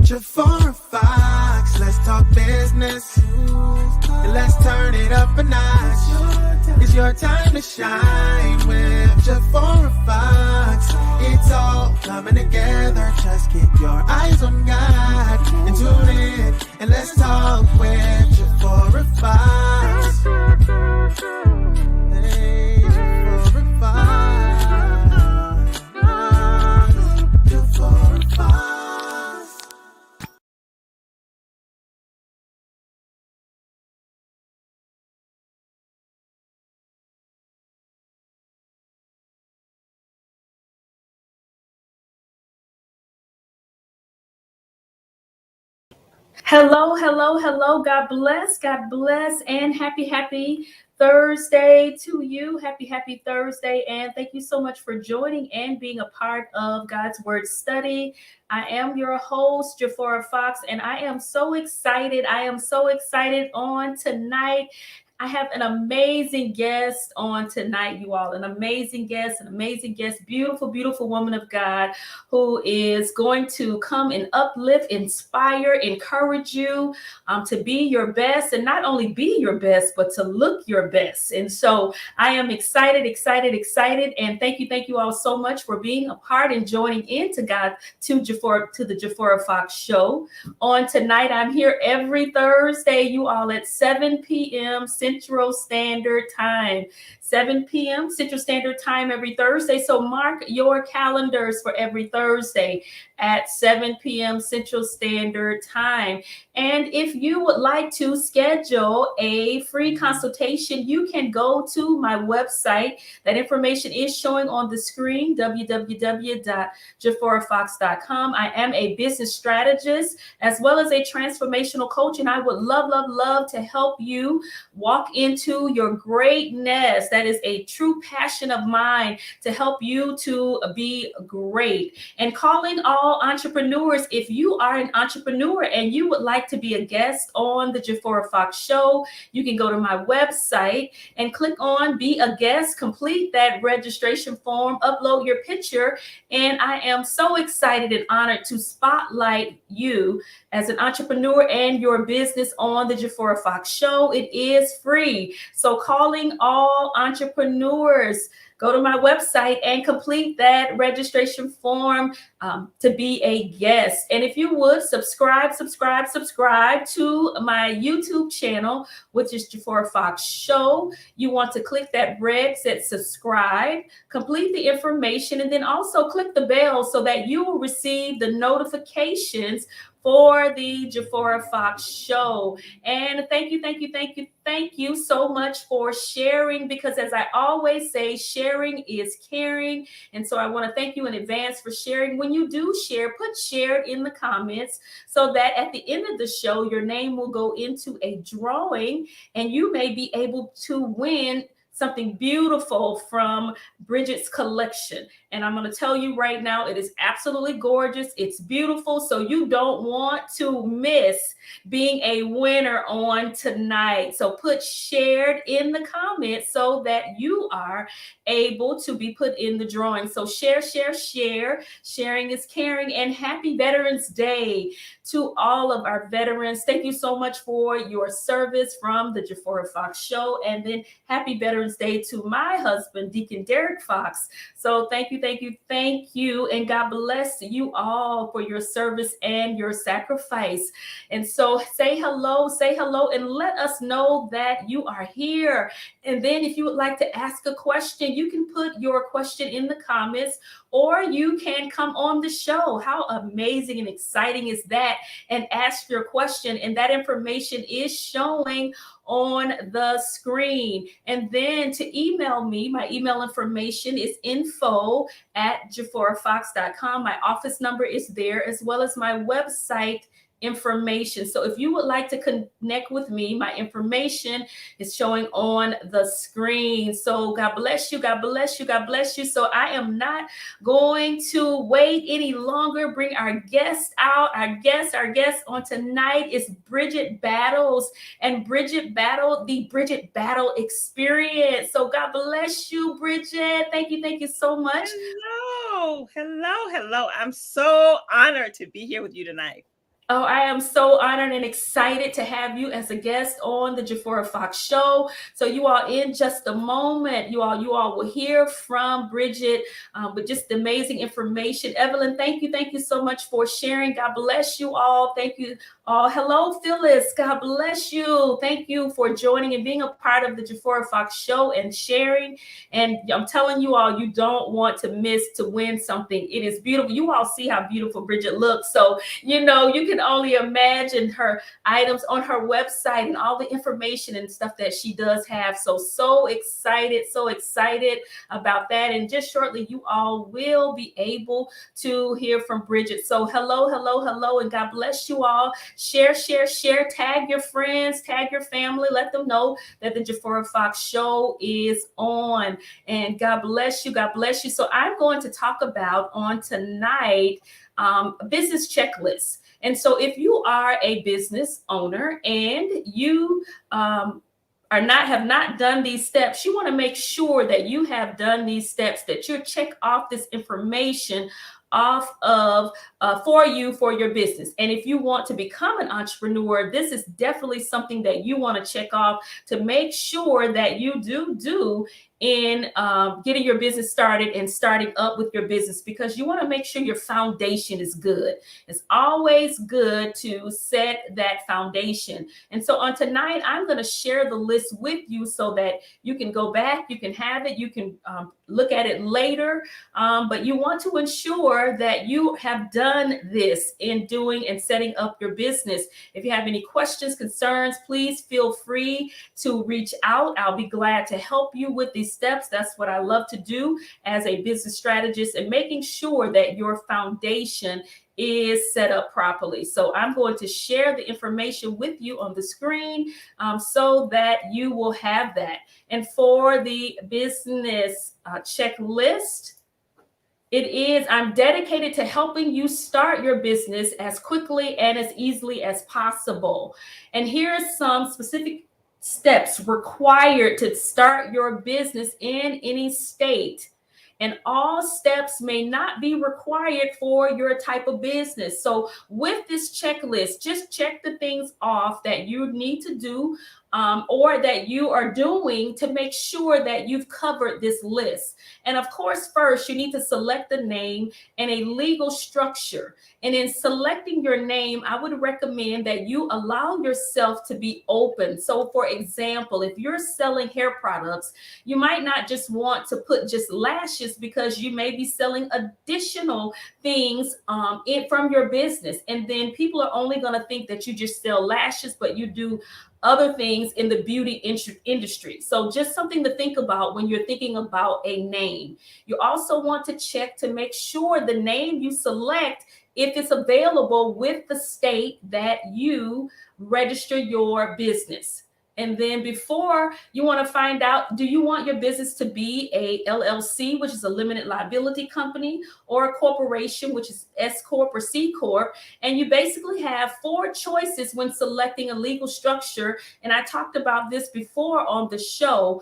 Jafora Fox, let's talk business. And let's turn it up a notch. It's your time to shine with Jafora Fox. It's all coming together. Just keep your eyes on God and tune in. And let's talk with Jafora Fox. Hey, Jafora Fox. Jafora Fox. Hello, hello, hello. God bless, and happy Thursday to you. Happy Thursday, and thank you so much for joining and being a part of God's Word Study. I am your host, Jafora Fox, and I am so excited. On tonight. I have an amazing guest on tonight, you all. An amazing guest, beautiful woman of God who is going to come and uplift, inspire, encourage you to be your best, and not only be your best, but to look your best. And so I am excited. And thank you all so much for being a part and joining in to the Jafora Fox Show. On tonight, I'm here every Thursday, you all, at 7 p.m. Central Standard Time. 7 p.m. Central Standard Time every Thursday. So mark your calendars for every Thursday at 7 p.m. Central Standard Time. And if you would like to schedule a free consultation, you can go to my website. That information is showing on the screen, www.jaforafox.com. I am a business strategist as well as a transformational coach, and I would love to help you walk into your greatness. That is a true passion of mine, to help you to be great. And calling all entrepreneurs, if you are an entrepreneur and you would like to be a guest on the Jafora Fox Show, you can go to my website and click on Be a Guest, complete that registration form, upload your picture, and I am so excited and honored to spotlight you as an entrepreneur and your business on the Jafora Fox Show. It is free. So calling all entrepreneurs, go to my website and complete that registration form to be a guest. And if you would subscribe to my YouTube channel, which is Jafora Fox Show. You want to click that red that subscribe, complete the information, and then also click the bell so that you will receive the notifications for the Jafora Fox Show. And thank you so much for sharing, because as I always say, sharing is caring. And so I want to thank you in advance for sharing. When you do share, put shared in the comments so that at the end of the show, your name will go into a drawing and you may be able to win something beautiful from Bridget's collection. And I'm going to tell you right now, it is absolutely gorgeous. It's beautiful. So you don't want to miss being a winner on tonight. So put shared in the comments so that you are able to be put in the drawing. So share. Sharing is caring. And happy Veterans Day to all of our veterans. Thank you so much for your service from the Jafora Fox Show. And then happy Veterans Day to my husband, Deacon Derek Fox. So thank you. And God bless you all for your service and your sacrifice. And so say hello, and let us know that you are here. And then if you would like to ask a question, you can put your question in the comments, or you can come on the show. How amazing and exciting is that? And ask your question. And that information is showing on the screen. And then to email me, my email information is info@jaforafox.com. My office number is there, as well as my website information. So if you would like to connect with me, my information is showing on the screen. So God bless you. So I am not going to wait any longer. Bring our guest out. Our guest on tonight is Bridgett Battles, and Bridgett Battle, the Bridgett Battle Experience. So God bless you, Bridgett. Thank you so much. Hello. I'm so honored to be here with you tonight. Oh, I am so honored and excited to have you as a guest on the Jafora Fox Show. So you all, in just a moment, you all will hear from Bridget with just amazing information. Evelyn, thank you so much for sharing. God bless you all. Thank you all. Hello, Phyllis. God bless you. Thank you for joining and being a part of the Jafora Fox Show and sharing. And I'm telling you all, you don't want to miss to win something. It is beautiful. You all see how beautiful Bridget looks. So you can only imagine her items on her website and all the information and stuff that she does have. So excited about that. And just shortly, you all will be able to hear from Bridget. So hello, and God bless you all. Share, tag your friends, tag your family, let them know that the Jafora Fox Show is on. And God bless you. So I'm going to talk about on tonight business checklists. And so if you are a business owner and you have not done these steps, you want to make sure that you have done these steps, that you check off this information off of for your business. And if you want to become an entrepreneur, this is definitely something that you want to check off to make sure that you do in getting your business started and starting up with your business, because you want to make sure your foundation is good. It's always good to set that foundation. And so on tonight, I'm going to share the list with you so that you can go back, you can have it, you can look at it later. But you want to ensure that you have done this in doing and setting up your business. If you have any questions, concerns, please feel free to reach out. I'll be glad to help you with these steps. That's what I love to do as a business strategist, and making sure that your foundation is set up properly. So I'm going to share the information with you on the screen so that you will have that. And for the business checklist, I'm dedicated to helping you start your business as quickly and as easily as possible. And here are some specific steps required to start your business in any state. And all steps may not be required for your type of business. So with this checklist, just check the things off that you need to do or that you are doing to make sure that you've covered this list. And of course, first, you need to select the name and a legal structure. And in selecting your name, I would recommend that you allow yourself to be open. So for example, if you're selling hair products, you might not just want to put just lashes, because you may be selling additional things from your business. And then people are only going to think that you just sell lashes, but you do other things in the beauty industry. So just something to think about when you're thinking about a name. You also want to check to make sure the name you select, if it's available with the state that you register your business. And then before, you want to find out, do you want your business to be a LLC, which is a limited liability company, or a corporation, which is S Corp or C Corp? And you basically have 4 choices when selecting a legal structure. And I talked about this before on the show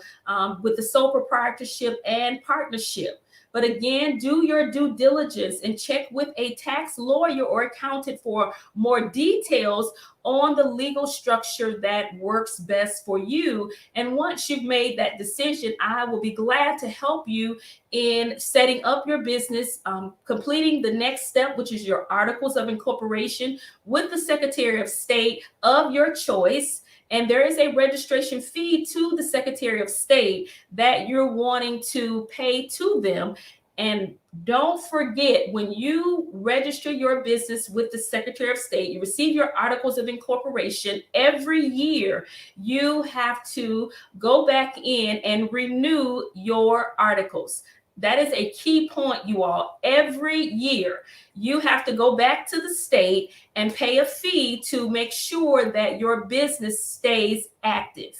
with the sole proprietorship and partnership. But again, do your due diligence and check with a tax lawyer or accountant for more details on the legal structure that works best for you. And once you've made that decision, I will be glad to help you in setting up your business, completing the next step, which is your articles of incorporation with the Secretary of State of your choice. And there is a registration fee to the Secretary of State that you're wanting to pay to them. And don't forget, when you register your business with the Secretary of State, you receive your articles of incorporation every year. You have to go back in and renew your articles. That is a key point, you all. Every year, you have to go back to the state and pay a fee to make sure that your business stays active.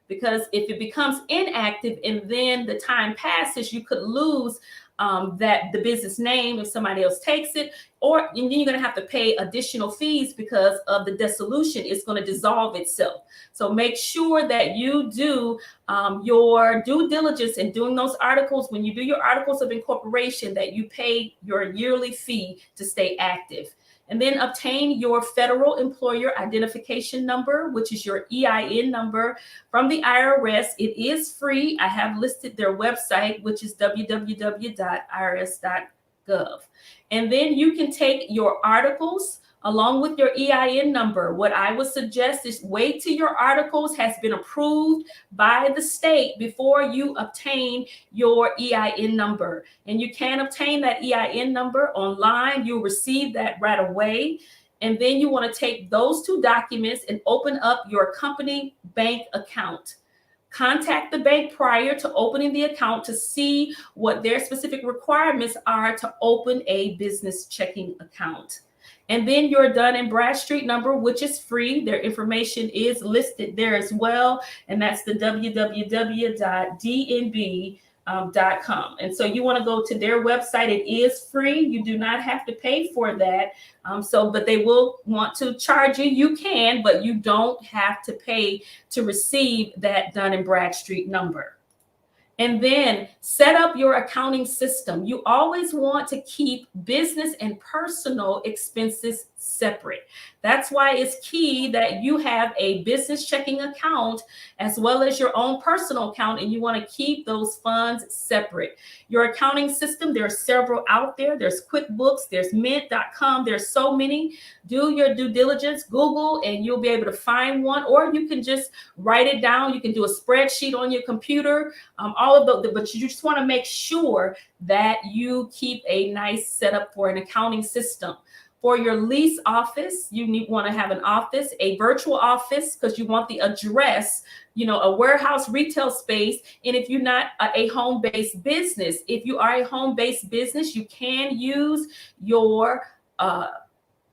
Because if it becomes inactive and then the time passes, you could lose the business name if somebody else takes it, and then you're going to have to pay additional fees because of the dissolution. It's going to dissolve itself. So make sure that you do your due diligence in doing those articles. When you do your articles of incorporation, that you pay your yearly fee to stay active. And then obtain your federal employer identification number, which is your EIN number from the IRS. It is free. I have listed their website, which is www.irs.gov. And then you can take your articles along with your EIN number. What I would suggest is wait till your articles has been approved by the state before you obtain your EIN number. And you can obtain that EIN number online. You'll receive that right away. And then you want to take those two documents and open up your company bank account. Contact the bank prior to opening the account to see what their specific requirements are to open a business checking account. And then your Dun & Bradstreet number, which is free. Their information is listed there as well. And that's the www.dnb.com. And so you want to go to their website. It is free. You do not have to pay for that. But they will want to charge you. You can, but you don't have to pay to receive that Dun & Bradstreet number. And then set up your accounting system. You always want to keep business and personal expenses separate. That's why it's key that you have a business checking account as well as your own personal account, and you want to keep those funds separate. Your accounting system, there are several out there. There's QuickBooks, there's Mint.com, there's so many. Do your due diligence, Google, and you'll be able to find one, or you can just write it down. You can do a spreadsheet on your computer, all of those, but you just want to make sure that you keep a nice setup for an accounting system. For your lease office, you want to have an office, a virtual office, because you want the address, a warehouse retail space. And if you're not a home-based business, if you are a home-based business, you can use your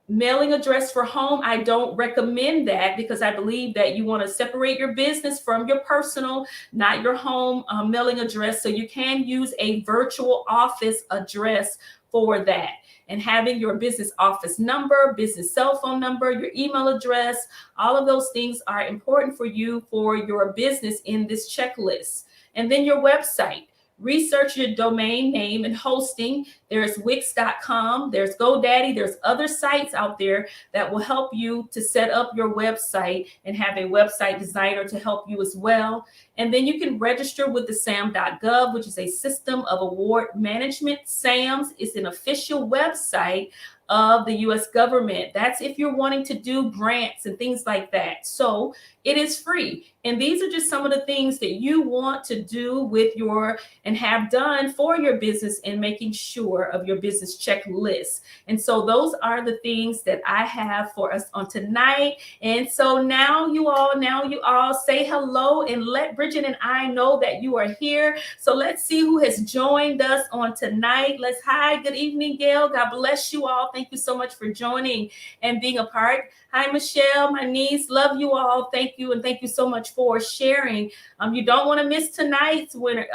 mailing address for home. I don't recommend that because I believe that you want to separate your business from your personal, not your home mailing address. So you can use a virtual office address for that. And having your business office number, business cell phone number, your email address, all of those things are important for you for your business in this checklist. And then your website. Research your domain name and hosting. There's Wix.com, there's GoDaddy, there's other sites out there that will help you to set up your website and have a website designer to help you as well. And then you can register with the SAM.gov, which is a system of award management. SAMS is an official website of the U.S. government. That's if you're wanting to do grants and things like that. So it is free. And these are just some of the things that you want to do with and have done for your business and making sure of your business checklist. And so those are the things that I have for us on tonight. And so now you all say hello and let Bridget and I know that you are here. So let's see who has joined us on tonight. Hi, good evening, Gail. God bless you all. Thank you so much for joining and being a part. Hi, Michelle, my niece. Love you all. Thank you. And thank you so much for sharing. You don't want to miss tonight's winner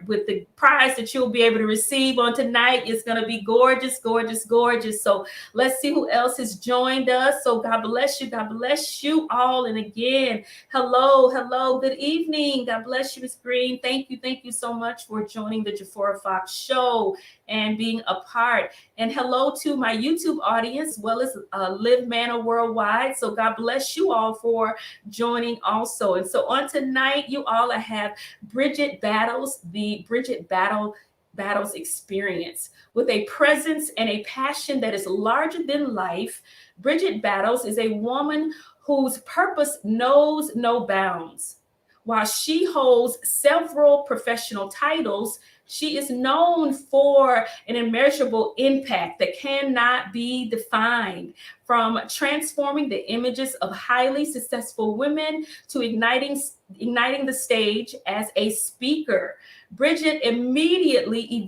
with the prize that you'll be able to receive on tonight. It's going to be gorgeous, gorgeous, gorgeous. So let's see who else has joined us. So God bless you. God bless you all. And again, hello, good evening. God bless you, Ms. Green. Thank you so much for joining the Jafora Fox Show and being a part. And hello to my YouTube audience, as well as Live Manna Worldwide. So God bless you all for joining also. And so on tonight, you all have BRIDGETT Battles, the BRIDGETT Battles Experience. With a presence and a passion that is larger than life, BRIDGETT Battles is a woman whose purpose knows no bounds. While she holds several professional titles, she is known for an immeasurable impact that cannot be defined, from transforming the images of highly successful women to igniting the stage as a speaker. BRIDGETT immediately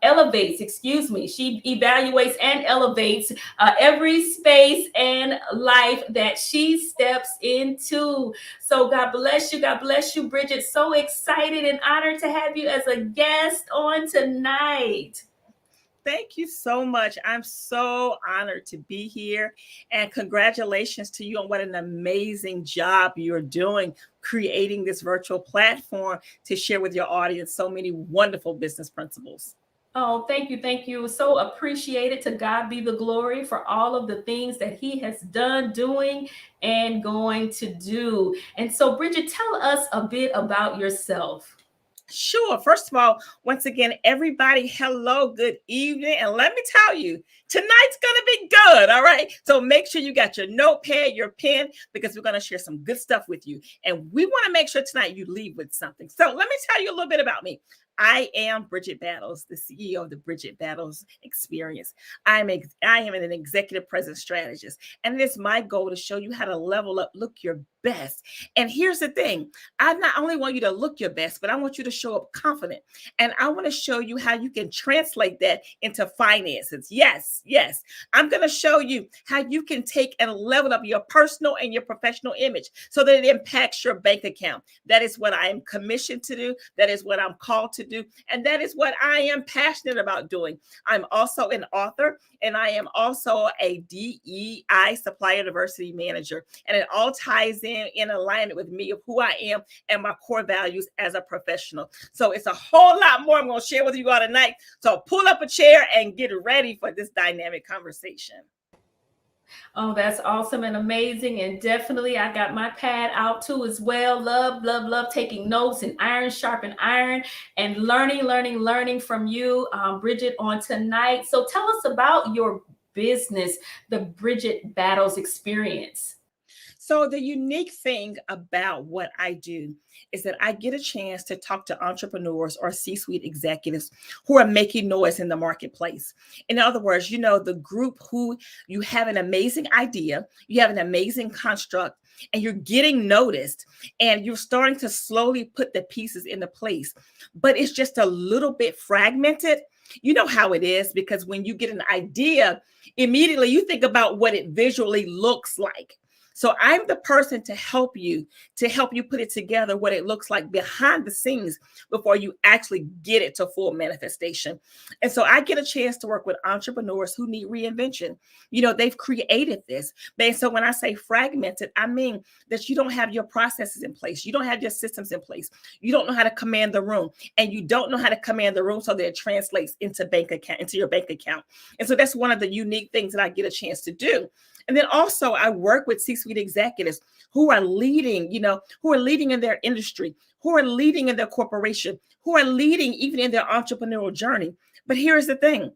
elevates. She evaluates and elevates every space and life that she steps into. So God bless you, BRIDGETT. So excited and honored to have you as a guest on tonight. Thank you so much. I'm so honored to be here. And congratulations to you on what an amazing job you're doing creating this virtual platform to share with your audience so many wonderful business principles. Oh, thank you. Thank you. So appreciated. To God be the glory for all of the things that He has done, doing, and going to do. And so, Bridget, tell us a bit about yourself. Sure. First of all, once again, everybody, hello, good evening. And let me tell you, tonight's going to be good. All right. So make sure you got your notepad, your pen, because we're going to share some good stuff with you. And we want to make sure tonight you leave with something. So let me tell you a little bit about me. I am Bridgett Battles, the CEO of the BRIDGETT BATTLES Experience. I am an executive presence strategist, and it is my goal to show you how to level up, look your best. And here's the thing. I not only want you to look your best, but I want you to show up confident. And I want to show you how you can translate that into finances. Yes, yes. I'm going to show you how you can take and level up your personal and your professional image so that it impacts your bank account. That is what I am commissioned to do. That is what I'm called to do. And that is what I am passionate about doing. I'm also an author, and I am also a DEI supplier diversity manager. And it all ties in alignment with me of who I am and my core values as a professional. So it's a whole lot more I'm going to share with you all tonight. So pull up a chair and get ready for this dynamic conversation. Oh, that's awesome and amazing. And definitely, I got my pad out too as well. Love, love, love taking notes and iron sharpen iron and learning from you, Bridget, on tonight. So tell us about your business, the BRIDGETT Battles Experience. So the unique thing about what I do is that I get a chance to talk to entrepreneurs or C-suite executives who are making noise in the marketplace. In other words, the group who you have an amazing idea, you have an amazing construct, and you're getting noticed, and you're starting to slowly put the pieces into place, but it's just a little bit fragmented. You know how it is, because when you get an idea, immediately you think about what it visually looks like. So I'm the person to help you put it together, what it looks like behind the scenes before you actually get it to full manifestation. And so I get a chance to work with entrepreneurs who need reinvention. They've created this. And so when I say fragmented, I mean that you don't have your processes in place. You don't have your systems in place. You don't know how to command the room, and you don't know how to command the room so that it translates into your bank account. And so that's one of the unique things that I get a chance to do. And then also I work with C-suite executives who are leading, who are leading in their industry, who are leading in their corporation, who are leading even in their entrepreneurial journey. But here's the thing.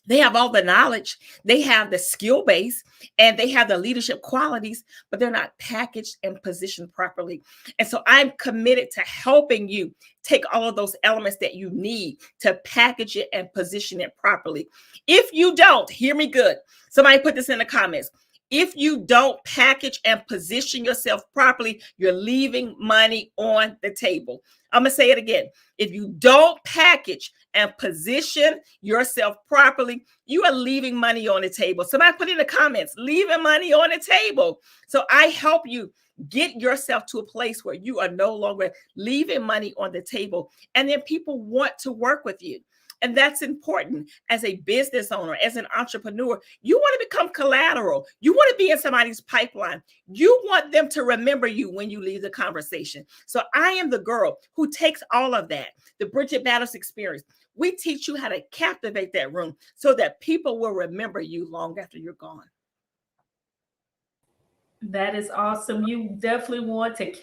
They have all the knowledge, they have the skill base, and they have the leadership qualities, but they're not packaged and positioned properly. And so I'm committed to helping you take all of those elements that you need to package it and position it properly. If you don't, hear me good. Somebody put this in the comments. If you don't package and position yourself properly, you're leaving money on the table. I'm going to say it again. If you don't package and position yourself properly, you are leaving money on the table. Somebody put in the comments, leaving money on the table. So I help you get yourself to a place where you are no longer leaving money on the table. And then people want to work with you. And that's important as a business owner, as an entrepreneur. You want to become collateral. You want to be in somebody's pipeline. You want them to remember you when you leave the conversation. So I am the girl who takes all of that, the BRIDGETT Battles Experience. We teach you how to captivate that room so that people will remember you long after you're gone. That is awesome. You definitely want to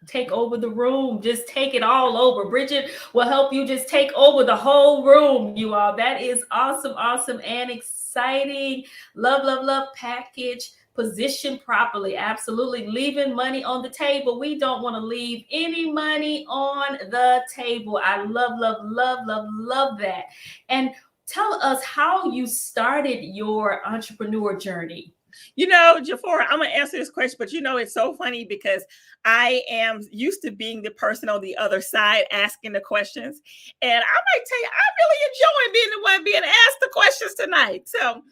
take over the room. Just take it all over. Bridget will help you just take over the whole room, you all. That is awesome, awesome, and exciting. Love, love, love. Package, position properly. Absolutely. Leaving money on the table. We don't want to leave any money on the table. I love, love, love, love, love that. And tell us how you started your entrepreneur journey. Jafora, I'm going to answer this question, but it's so funny because I am used to being the person on the other side asking the questions. And I might tell you, I'm really enjoying being the one being asked the questions tonight. So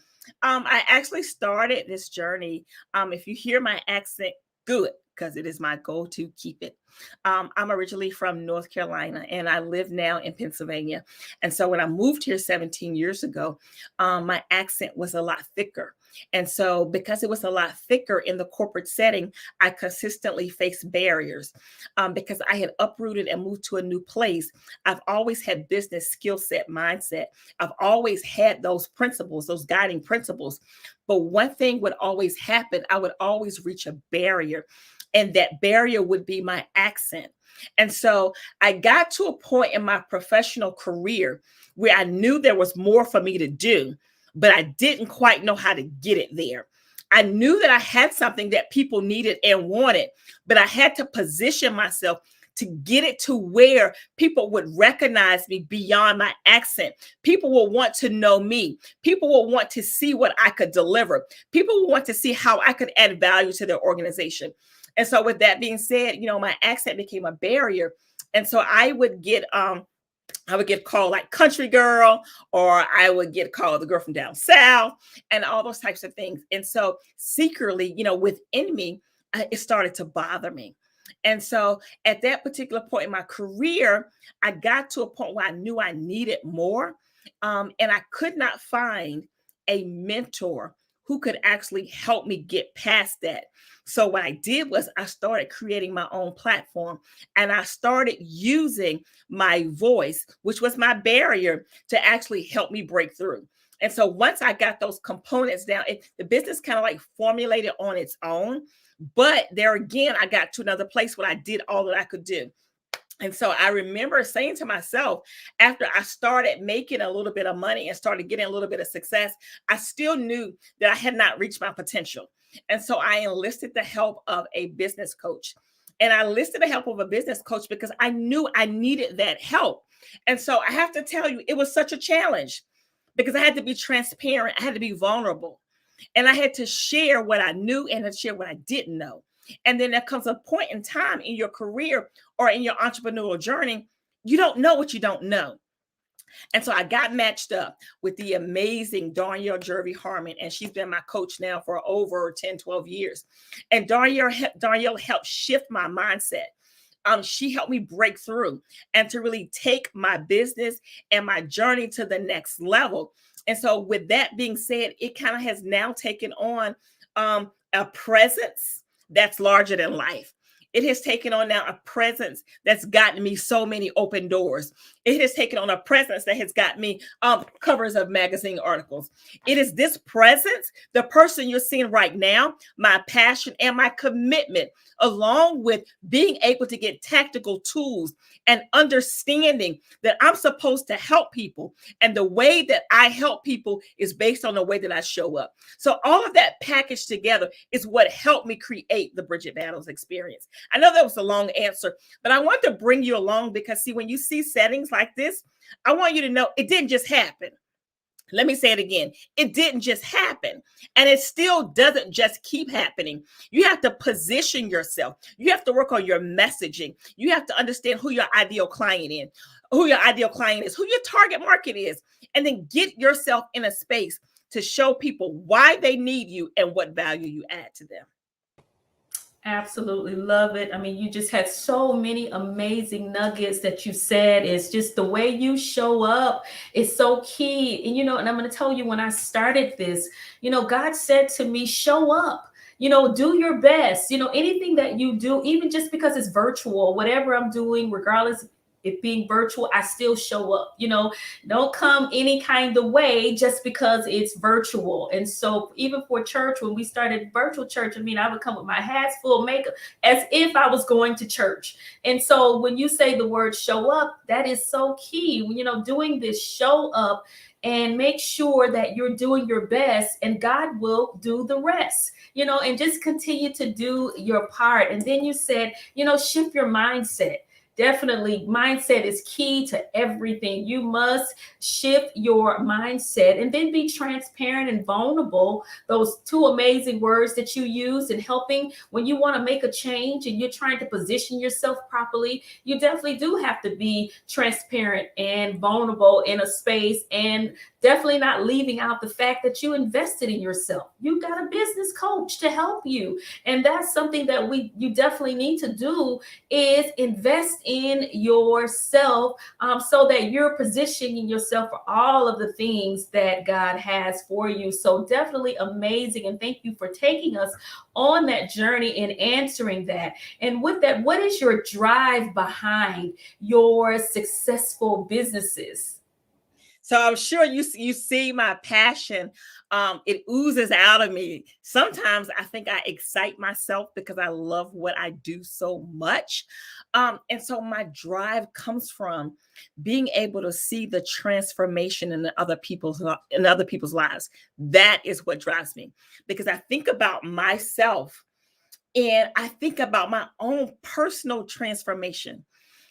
I actually started this journey. If you hear my accent, good, because it is my goal to keep it. I'm originally from North Carolina, and I live now in Pennsylvania. And so when I moved here 17 years ago, my accent was a lot thicker. And so because it was a lot thicker in the corporate setting, I consistently faced barriers because I had uprooted and moved to a new place. I've always had business skill set mindset. I've always had those principles, those guiding principles. But one thing would always happen. I would always reach a barrier, and that barrier would be my accent. And so I got to a point in my professional career where I knew there was more for me to do, but I didn't quite know how to get it there. I knew that I had something that people needed and wanted, but I had to position myself to get it to where people would recognize me beyond my accent. People will want to know me. People will want to see what I could deliver. People will want to see how I could add value to their organization. And so with that being said, my accent became a barrier. And so I would get called like country girl, or I would get called the girl from down south, and all those types of things. And so secretly, within me, it started to bother me. And so at that particular point in my career, I got to a point where I knew I needed more. And I could not find a mentor who could actually help me get past that. So what I did was I started creating my own platform, and I started using my voice, which was my barrier, to actually help me break through. And so once I got those components down, the business kind of like formulated on its own. But there again, I got to another place where I did all that I could do. And so I remember saying to myself, after I started making a little bit of money and started getting a little bit of success, I still knew that I had not reached my potential. And so I enlisted the help of a business coach. And I enlisted the help of a business coach because I knew I needed that help. And so I have to tell you, it was such a challenge because I had to be transparent. I had to be vulnerable. And I had to share what I knew and to share what I didn't know. And then there comes a point in time in your career or in your entrepreneurial journey, you don't know what you don't know. And so I got matched up with the amazing Darnyelle Jervy Harmon, and she's been my coach now for over 10, 12 years. And Darnyelle helped shift my mindset. She helped me break through and to really take my business and my journey to the next level. And so with that being said, it kind of has now taken on a presence that's larger than life. It has taken on now a presence that's gotten me so many open doors. It has taken on a presence that has got me covers of magazine articles. It is this presence, the person you're seeing right now, my passion and my commitment, along with being able to get tactical tools and understanding that I'm supposed to help people. And the way that I help people is based on the way that I show up. So all of that packaged together is what helped me create the Bridget Battles experience. I know that was a long answer, but I want to bring you along because, see, when you see settings like this, I want you to know it didn't just happen. Let me say it again. It didn't just happen. And it still doesn't just keep happening. You have to position yourself. You have to work on your messaging. You have to understand who your ideal client is, who your target market is, and then get yourself in a space to show people why they need you and what value you add to them. Absolutely love it. I mean, you just had so many amazing nuggets that you said. It's just the way you show up is so key. And, and I'm going to tell you, when I started this, God said to me, show up, do your best, anything that you do, even just because it's virtual, whatever I'm doing, regardless of it being virtual, I still show up, don't come any kind of way just because it's virtual. And so even for church, when we started virtual church, I would come with my hats full of makeup as if I was going to church. And so when you say the word show up, that is so key. Doing this, show up and make sure that you're doing your best, and God will do the rest, and just continue to do your part. And then you said, shift your mindset. definitely mindset is key to everything. You must shift your mindset and then be transparent and vulnerable. Those two amazing words that you use in helping when you want to make a change and you're trying to position yourself properly, you definitely do have to be transparent and vulnerable in a space, and definitely not leaving out the fact that you invested in yourself. You got a business coach to help you. And that's something that you definitely need to do, is invest in yourself, so that you're positioning yourself for all of the things that God has for you. So definitely amazing. And thank you for taking us on that journey and answering that. And with that, what is your drive behind your successful businesses? So I'm sure you see my passion. It oozes out of me. Sometimes I think I excite myself because I love what I do so much. And so my drive comes from being able to see the transformation in other people's lives. That is what drives me, because I think about myself and I think about my own personal transformation,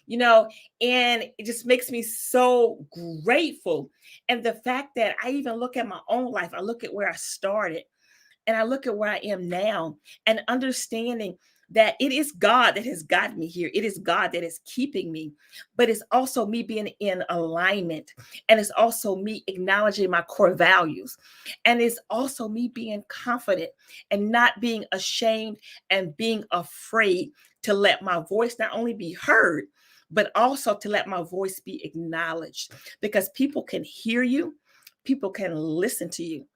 and it just makes me so grateful. And the fact that I even look at my own life, I look at where I started and I look at where I am now, and understanding that it is God that has gotten me here. It is God that is keeping me, but it's also me being in alignment. And it's also me acknowledging my core values. And it's also me being confident and not being ashamed and being afraid to let my voice not only be heard, but also to let my voice be acknowledged, because people can hear you, people can listen to you,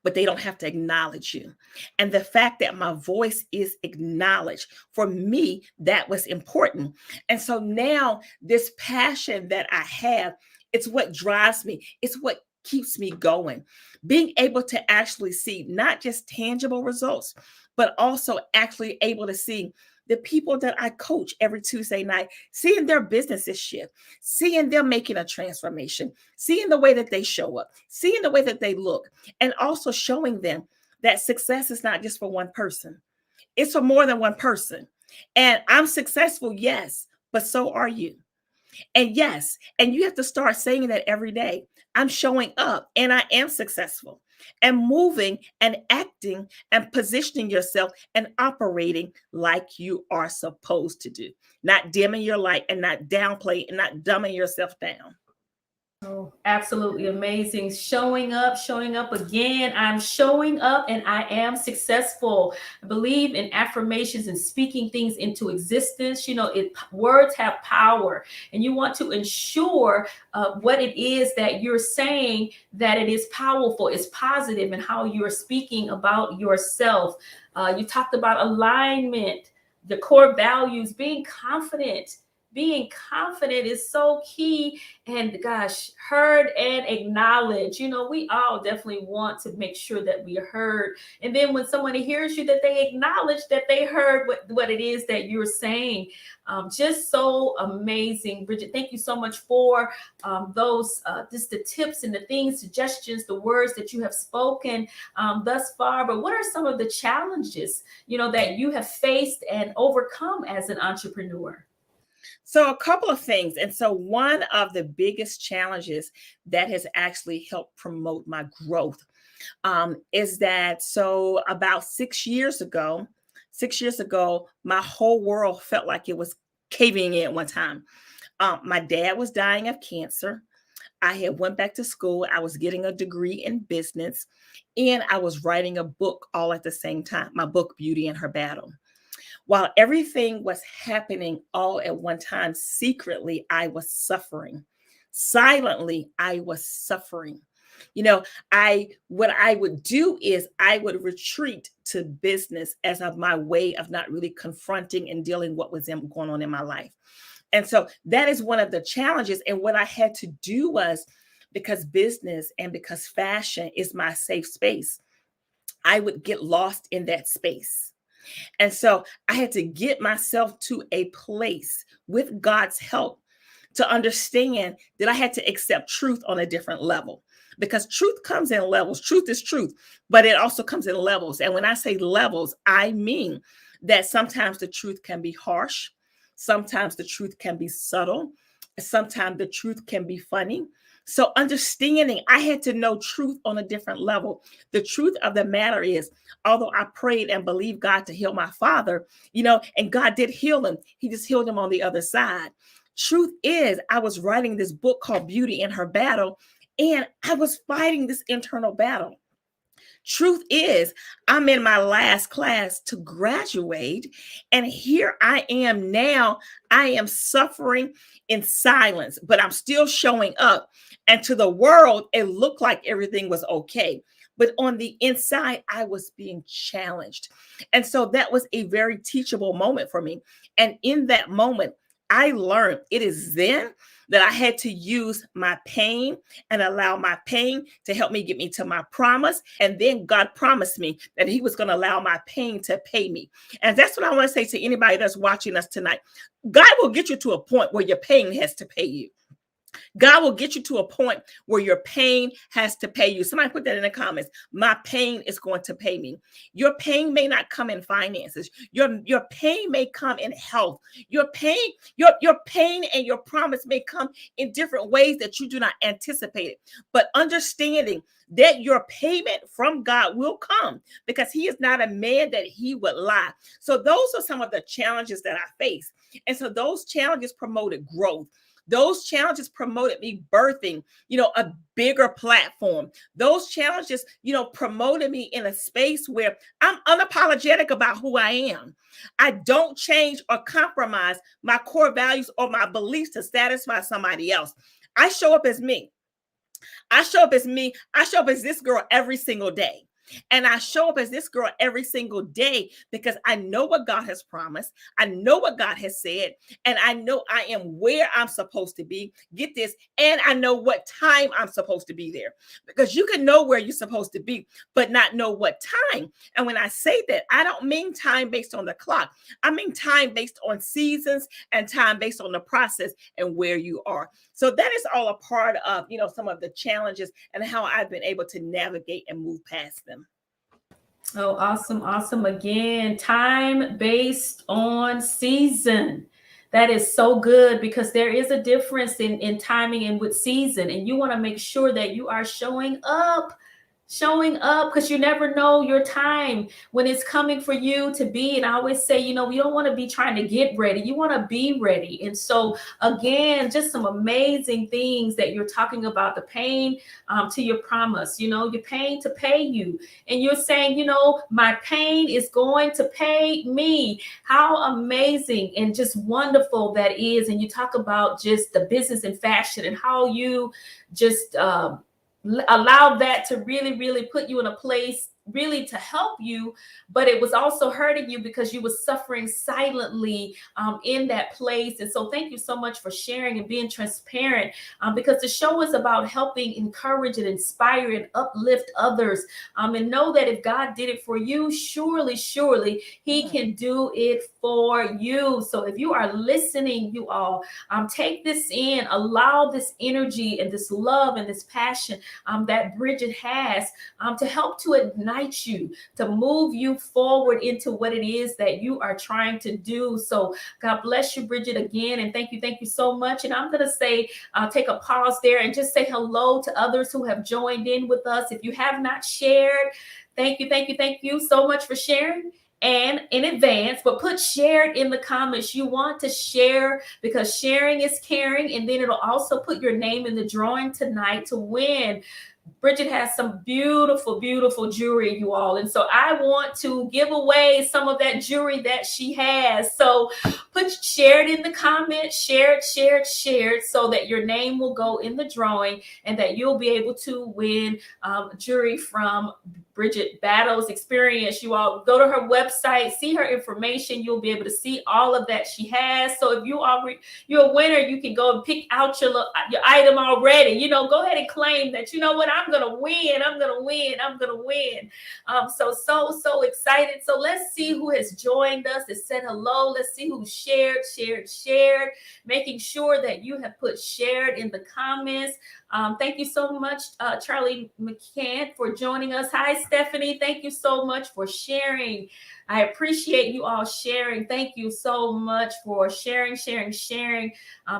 but they don't have to acknowledge you. And the fact that my voice is acknowledged, for me, that was important. And so now this passion that I have, it's what drives me. It's what keeps me going. Being able to actually see not just tangible results, but also actually able to see the people that I coach every Tuesday night, seeing their businesses shift, seeing them making a transformation, seeing the way that they show up, seeing the way that they look, and also showing them that success is not just for one person. It's for more than one person. And I'm successful, yes, but so are you. And yes, and you have to start saying that every day. I'm showing up and I am successful, and moving and acting and positioning yourself and operating like you are supposed to do, not dimming your light and not downplaying and not dumbing yourself down. Oh, absolutely amazing. Showing up again. I'm showing up and I am successful. I believe in affirmations and speaking things into existence. Words have power, and you want to ensure what it is that you're saying, that it is powerful, it's positive, and how you're speaking about yourself. You talked about alignment, the core values, being confident. Being confident is so key, and gosh, heard and acknowledged. We all definitely want to make sure that we are heard. And then when someone hears you, that they acknowledge that they heard what it is that you're saying. Just so amazing. Bridget, thank you so much for those, just the tips and the things, suggestions, the words that you have spoken thus far. But what are some of the challenges, that you have faced and overcome as an entrepreneur? So a couple of things. And so one of the biggest challenges that has actually helped promote my growth is that, so about 6 years ago, my whole world felt like it was caving in at one time. My dad was dying of cancer. I had went back to school. I was getting a degree in business, and I was writing a book all at the same time, my book, Beauty and Her Battle. While everything was happening all at one time, secretly, I was suffering. Silently, I was suffering. What I would do is I would retreat to business as my way of not really confronting and dealing what was going on in my life. And so that is one of the challenges. And what I had to do was, because business and because fashion is my safe space, I would get lost in that space. And so I had to get myself to a place with God's help to understand that I had to accept truth on a different level, because truth comes in levels. Truth is truth, but it also comes in levels. And when I say levels, I mean that sometimes the truth can be harsh. Sometimes the truth can be subtle. Sometimes the truth can be funny. So understanding, I had to know truth on a different level. The truth of the matter is, although I prayed and believed God to heal my father, and God did heal him, he just healed him on the other side. Truth is, I was writing this book called Beauty in Her Battle, and I was fighting this internal battle. Truth is, I'm in my last class to graduate, and here I am now. I am suffering in silence, but I'm still showing up. And to the world, it looked like everything was okay. But on the inside, I was being challenged. And so that was a very teachable moment for me. And in that moment, I learned it is then that I had to use my pain and allow my pain to help me get me to my promise. And then God promised me that he was going to allow my pain to pay me. And that's what I want to say to anybody that's watching us tonight. God will get you to a point where your pain has to pay you. God will get you to a point where your pain has to pay you. Somebody put that in the comments. My pain is going to pay me. Your pain may not come in finances. Your pain may come in health. Your pain and your promise may come in different ways that you do not anticipate it. But understanding that your payment from God will come, because he is not a man that he would lie. So those are some of the challenges that I face. And so those challenges promoted growth. Those challenges promoted me birthing, a bigger platform. Those challenges, promoted me in a space where I'm unapologetic about who I am. I don't change or compromise my core values or my beliefs to satisfy somebody else. I show up as me. I show up as me. I show up as this girl every single day. And I show up as this girl every single day because I know what God has promised. I know what God has said. And I know I am where I'm supposed to be. Get this. And I know what time I'm supposed to be there. Because you can know where you're supposed to be, but not know what time. And when I say that, I don't mean time based on the clock. I mean time based on seasons and time based on the process and where you are. So that is all a part of, some of the challenges and how I've been able to navigate and move past them. Oh, awesome. Awesome. Again, time based on season. That is so good, because there is a difference in timing and with season. And you want to make sure that you are showing up, because you never know your time when it's coming for you to be. And I always say, we don't want to be trying to get ready. You want to be ready. And so again, just some amazing things that you're talking about, the pain to your promise, your pain to pay you. And you're saying, my pain is going to pay me. How amazing and just wonderful that is. And you talk about just the business and fashion and how you just, allow that to really, really put you in a place really to help you, but it was also hurting you because you were suffering silently in that place. And so thank you so much for sharing and being transparent, because the show is about helping encourage and inspire and uplift others, and know that if God did it for you, surely he can do it for you. So if you are listening, you all take this in, allow this energy and this love and this passion that Bridget has to help to ignite you, to move you forward into what it is that you are trying to do. So God bless you, Bridget, again. And thank you so much. And I'm going to say, take a pause there and just say hello to others who have joined in with us. If you have not shared, thank you so much for sharing. And in advance, but put shared in the comments. You want to share because sharing is caring. And then it'll also put your name in the drawing tonight to win. Bridget has some beautiful jewelry, you all. And so I want to give away some of that jewelry that she has. So share it in the comments, share it so that your name will go in the drawing and that you'll be able to win jewelry from BRIDGETT Battles Experience. You all go to her website, see her information. You'll be able to see all of that she has. So if you're a winner, you can go and pick out your item already. Go ahead and claim that, what, I'm going to win. So excited. So let's see who has joined us and said hello. Let's see who shared, making sure that you have put shared in the comments. Thank you so much, Charlie McCann, for joining us. Hi, Stephanie. Thank you so much for sharing. I appreciate you all sharing. Thank you so much for sharing,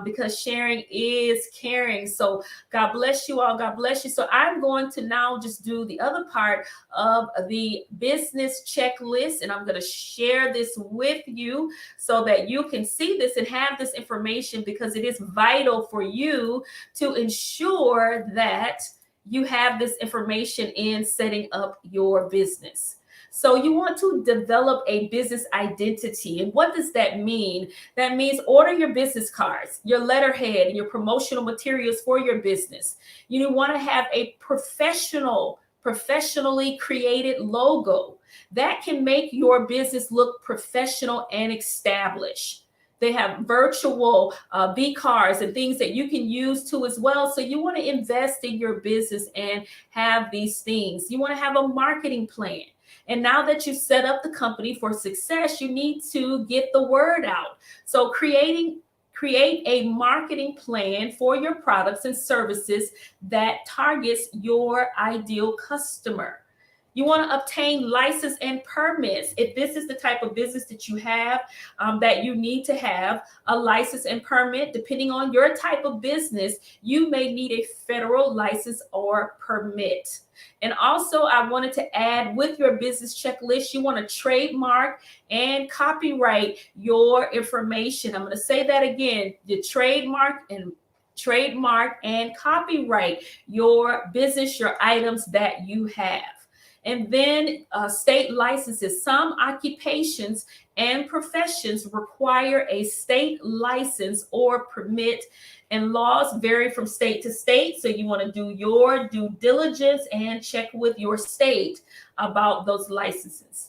because sharing is caring. So God bless you all. God bless you. So I'm going to now just do the other part of the business checklist, and I'm going to share this with you so that you can see this and have this information, because it is vital for you to ensure that you have this information in setting up your business. So you want to develop a business identity. And what does that mean? That means order your business cards, your letterhead, and your promotional materials for your business. You want to have a professionally created logo that can make your business look professional and established. They have virtual V-cards and things that you can use too as well. So you want to invest in your business and have these things. You want to have a marketing plan. And now that you set up the company for success, you need to get the word out. So create a marketing plan for your products and services that targets your ideal customer. You want to obtain license and permits. If this is the type of business that you have, that you need to have a license and permit, depending on your type of business, you may need a federal license or permit. And also, I wanted to add with your business checklist, you want to trademark and copyright your information. I'm going to say that again, the trademark and copyright your business, your items that you have. And then state licenses. Some occupations and professions require a state license or permit, and laws vary from state to state. So you want to do your due diligence and check with your state about those licenses.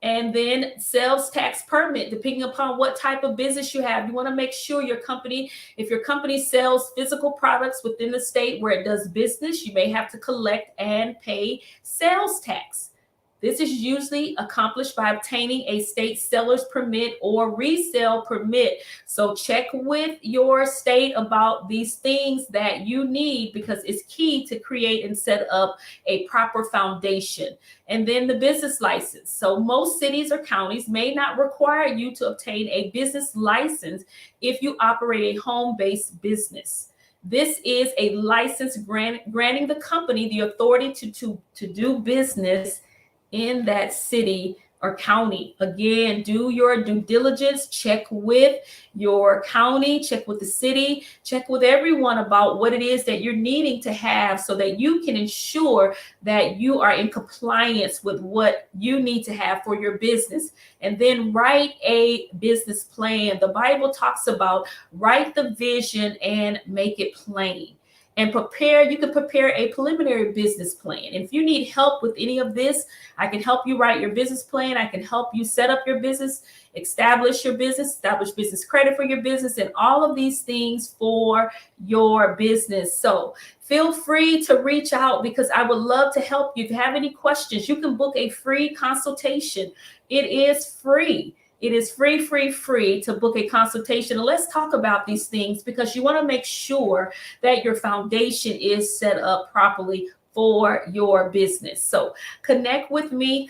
And then sales tax permit, depending upon what type of business you have. You want to make sure if your company sells physical products within the state where it does business, you may have to collect and pay sales tax. This is usually accomplished by obtaining a state seller's permit or resale permit. So check with your state about these things that you need, because it's key to create and set up a proper foundation. And then the business license. So most cities or counties may not require you to obtain a business license if you operate a home-based business. This is a license granting the company the authority to do business in that city or county. Again, do your due diligence, check with your county, check with the city, check with everyone about what it is that you're needing to have so that you can ensure that you are in compliance with what you need to have for your business. And then write a business plan. The Bible talks about write the vision and make it plain. And you can prepare a preliminary business plan. And if you need help with any of this, I can help you write your business plan. I can help you set up your business, establish business credit for your business, and all of these things for your business. So feel free to reach out, because I would love to help you. If you have any questions, you can book a free consultation. It is free. It is free to book a consultation. And let's talk about these things, because you want to make sure that your foundation is set up properly for your business. So connect with me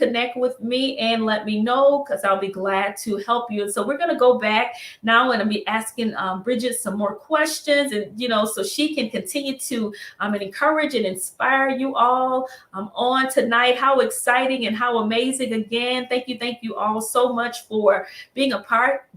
and let me know, because I'll be glad to help you. And so we're going to go back now, and I'll be asking Bridget some more questions, and so she can continue to encourage and inspire you all on tonight. How exciting and how amazing. Again, thank you all so much for being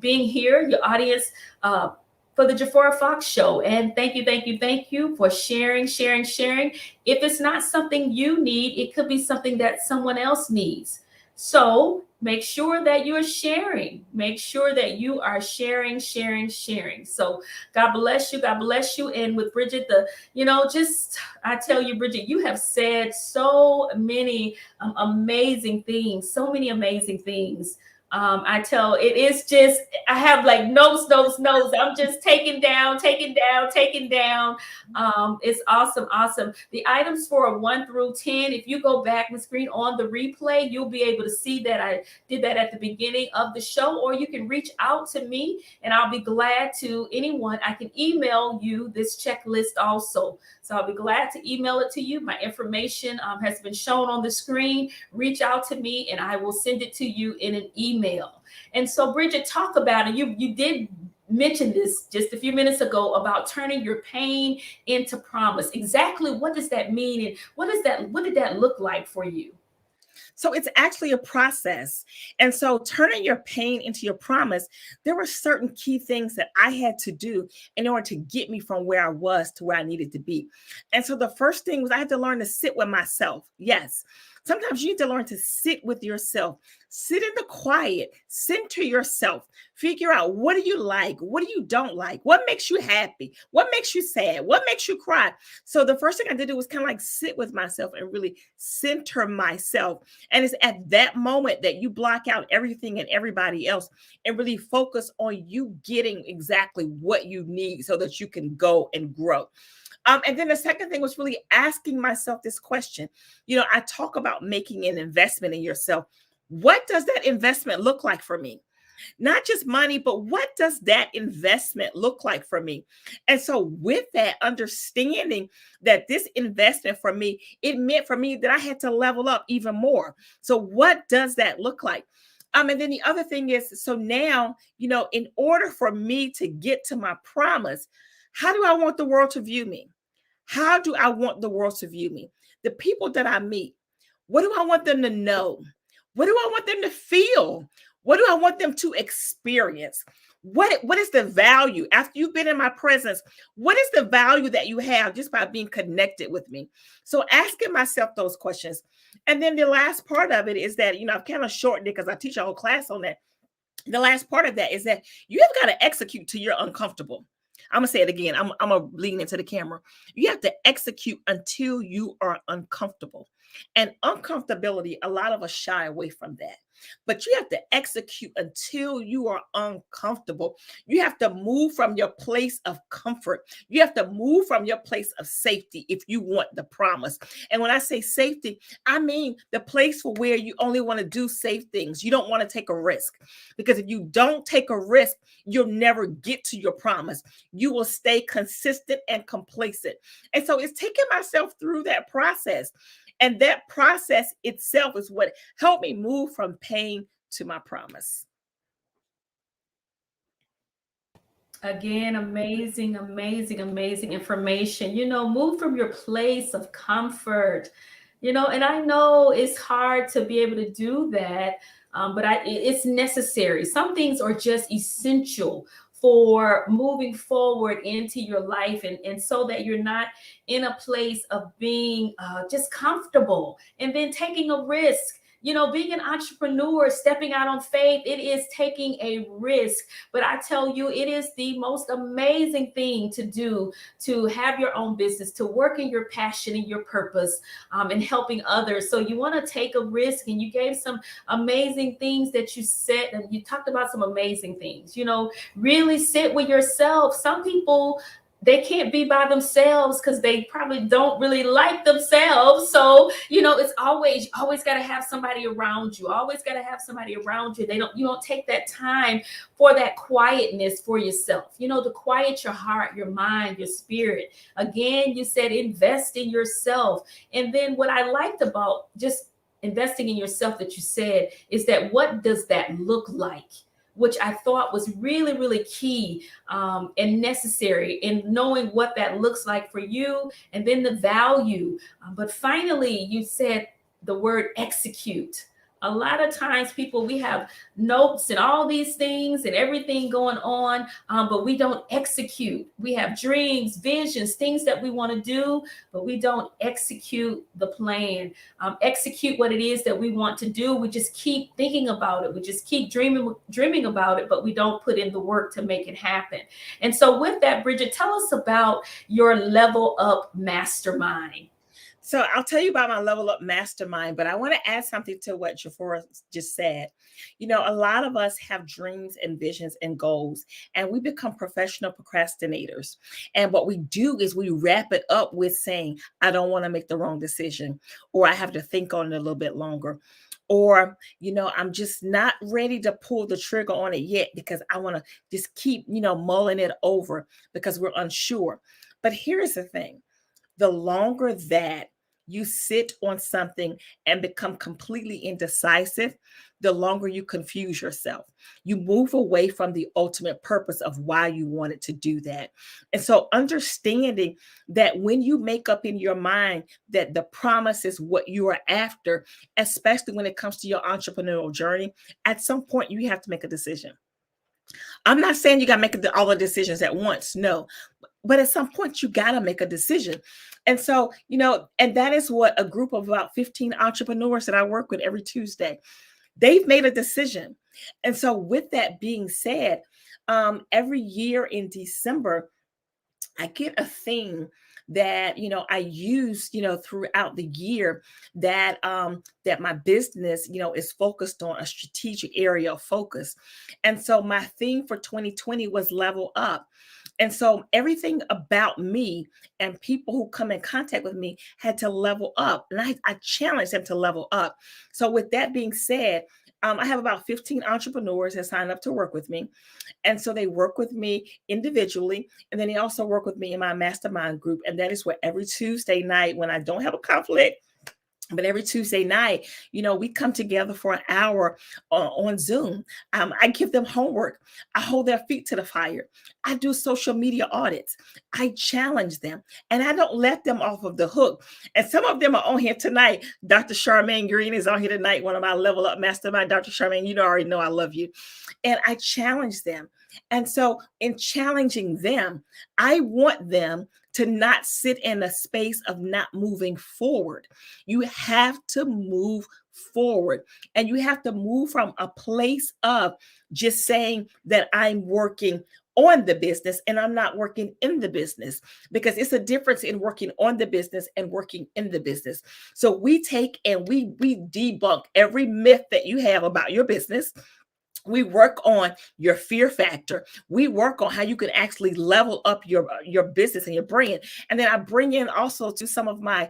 here, your audience, for the Jafora Fox Show. And thank you for sharing. If it's not something you need, it could be something that someone else needs. So make sure that you're sharing. Make sure that you are sharing. So God bless you. And with Bridget, I tell you, Bridget, you have said so many amazing things, I tell it is just, I have like notes. I'm just taking down. It's awesome. The items for a 1 through 10, if you go back and screen on the replay, you'll be able to see that I did that at the beginning of the show, or you can reach out to me and I'll be glad to anyone. I can email you this checklist also. So I'll be glad to email it to you. My information has been shown on the screen. Reach out to me and I will send it to you in an email. And so, Bridget, talk about it. You did mention this just a few minutes ago about turning your pain into promise. Exactly what does that mean? And what did that look like for you? So it's actually a process. And so turning your pain into your promise, there were certain key things that I had to do in order to get me from where I was to where I needed to be. And so the first thing was I had to learn to sit with myself. Yes. Sometimes you need to learn to sit with yourself, sit in the quiet, center yourself, figure out what do you like, what do you don't like, what makes you happy, what makes you sad, what makes you cry. So the first thing I did was kind of like sit with myself and really center myself. And it's at that moment that you block out everything and everybody else and really focus on you getting exactly what you need so that you can go and grow. And then the second thing was really asking myself this question. I talk about making an investment in yourself. What does that investment look like for me? Not just money, but what does that investment look like for me? And so with that understanding that this investment for me, it meant for me that I had to level up even more. So what does that look like? And then the other thing is, so now, in order for me to get to my promise, how do I want the world to view me? How do I want the world to view me? The people that I meet, what do I want them to know? What do I want them to feel? What do I want them to experience? What is the value after you've been in my presence? What is the value that you have just by being connected with me? So asking myself those questions. And then the last part of it is that, I've kind of shortened it because I teach a whole class on that. The last part of that is that you have got to execute till you're uncomfortable. I'm going to say it again. I'm going to lean into the camera. You have to execute until you are uncomfortable. And uncomfortability, a lot of us shy away from that. But you have to execute until you are uncomfortable. You have to move from your place of comfort. You have to move from your place of safety if you want the promise. And when I say safety, I mean the place for where you only want to do safe things. You don't want to take a risk. Because if you don't take a risk, you'll never get to your promise. You will stay consistent and complacent. And so it's taking myself through that process. And that process itself is what helped me move from pain to my promise. Again, amazing information. Move from your place of comfort, and I know it's hard to be able to do that, but it's necessary. Some things are just essential for moving forward into your life, and so that you're not in a place of being just comfortable and then taking a risk. Being an entrepreneur, stepping out on faith, it is taking a risk. But I tell you, it is the most amazing thing to do, to have your own business, to work in your passion and your purpose, and helping others. So you want to take a risk, and you gave some amazing things that you said, and you talked about some amazing things. Really sit with yourself. Some people, they can't be by themselves because they probably don't really like themselves. So, it's always got to have somebody around you. Always got to have somebody around you. You don't take that time for that quietness for yourself, to quiet your heart, your mind, your spirit. Again, you said invest in yourself. And then what I liked about just investing in yourself that you said is that, what does that look like? Which I thought was really, really key and necessary in knowing what that looks like for you, and then the value. But finally, you said the word execute. A lot of times we have notes and all these things and everything going on, but we don't execute. We have dreams, visions, things that we want to do, but we don't execute the plan, execute what it is that we want to do. We just keep thinking about it. We just keep dreaming about it, but we don't put in the work to make it happen. And so with that, Bridget, tell us about your Level Up Mastermind. So I'll tell you about my Level Up Mastermind, but I want to add something to what Jafora just said. A lot of us have dreams and visions and goals, and we become professional procrastinators. And what we do is we wrap it up with saying, I don't want to make the wrong decision, or I have to think on it a little bit longer. Or, I'm just not ready to pull the trigger on it yet because I want to just keep, mulling it over because we're unsure. But here's the thing. The longer that you sit on something and become completely indecisive, the longer you confuse yourself. You move away from the ultimate purpose of why you wanted to do that. And so understanding that when you make up in your mind that the promise is what you are after, especially when it comes to your entrepreneurial journey, at some point you have to make a decision. I'm not saying you got to make all the decisions at once. No. But at some point, you got to make a decision. And so, and that is what a group of about 15 entrepreneurs that I work with every Tuesday, they've made a decision. And so with that being said, every year in December, I get a theme that I use throughout the year that that my business is focused on a strategic area of focus. And so my theme for 2020 was level up. And so everything about me and people who come in contact with me had to level up. And I challenged them to level up. So with that being said, I have about 15 entrepreneurs that sign up to work with me. And so they work with me individually. And then they also work with me in my mastermind group. And that is where every Tuesday night, when I don't have a conflict, but every Tuesday night, we come together for an hour on Zoom. I give them homework. I hold their feet to the fire. I do social media audits. I challenge them, and I don't let them off of the hook. And some of them are on here tonight. Dr. Charmaine Green is on here tonight, one of my Level Up Mastermind. Dr. Charmaine, you already know I love you. And I challenge them. And so in challenging them, I want them to not sit in a space of not moving forward. You have to move forward, and you have to move from a place of just saying that I'm working on the business and I'm not working in the business, because it's a difference in working on the business and working in the business. So we take and we debunk every myth that you have about your business. We work on your fear factor. We work on how you can actually level up your business and your brand. And then I bring in also to some of my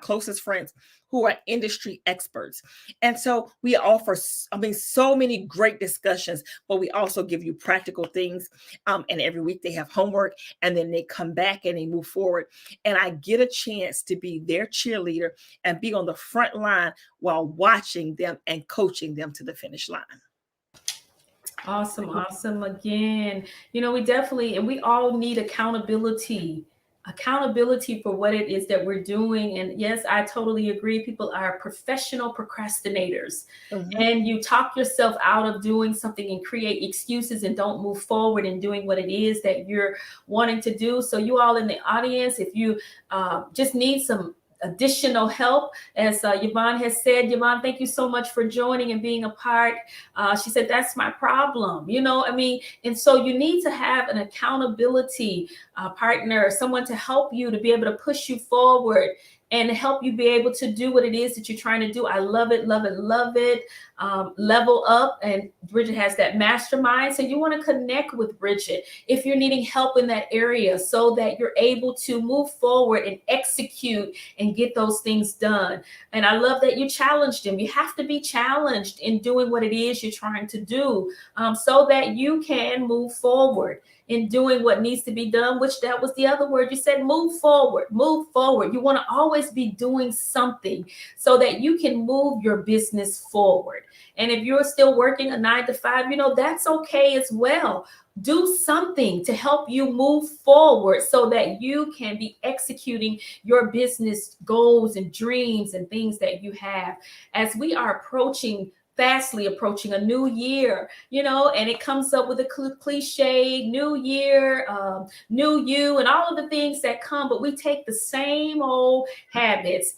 closest friends who are industry experts. And so we offer, so many great discussions, but we also give you practical things. And every week they have homework, and then they come back and they move forward. And I get a chance to be their cheerleader and be on the front line while watching them and coaching them to the finish line. Awesome. Again, we definitely, and we all need accountability for what it is that we're doing. And yes, I totally agree. People are professional procrastinators. Mm-hmm. And you talk yourself out of doing something and create excuses and don't move forward in doing what it is that you're wanting to do. So you all in the audience, if you just need some additional help, as Yvonne has said. Yvonne, thank you so much for joining and being a part. She said, that's my problem, and so you need to have an accountability partner, someone to help you, to be able to push you forward and help you be able to do what it is that you're trying to do. I love it. Level up, and Bridget has that mastermind. So you want to connect with Bridget if you're needing help in that area, so that you're able to move forward and execute and get those things done. And I love that you challenged him. You have to be challenged in doing what it is you're trying to do, so that you can move forward in doing what needs to be done, which that was the other word you said, move forward. You want to always be doing something so that you can move your business forward. And if you're still working a 9 to 5, that's okay as well. Do something to help you move forward so that you can be executing your business goals and dreams and things that you have. As we are fastly approaching a new year, and it comes up with a cliche, new year, new you, and all of the things that come, but we take the same old habits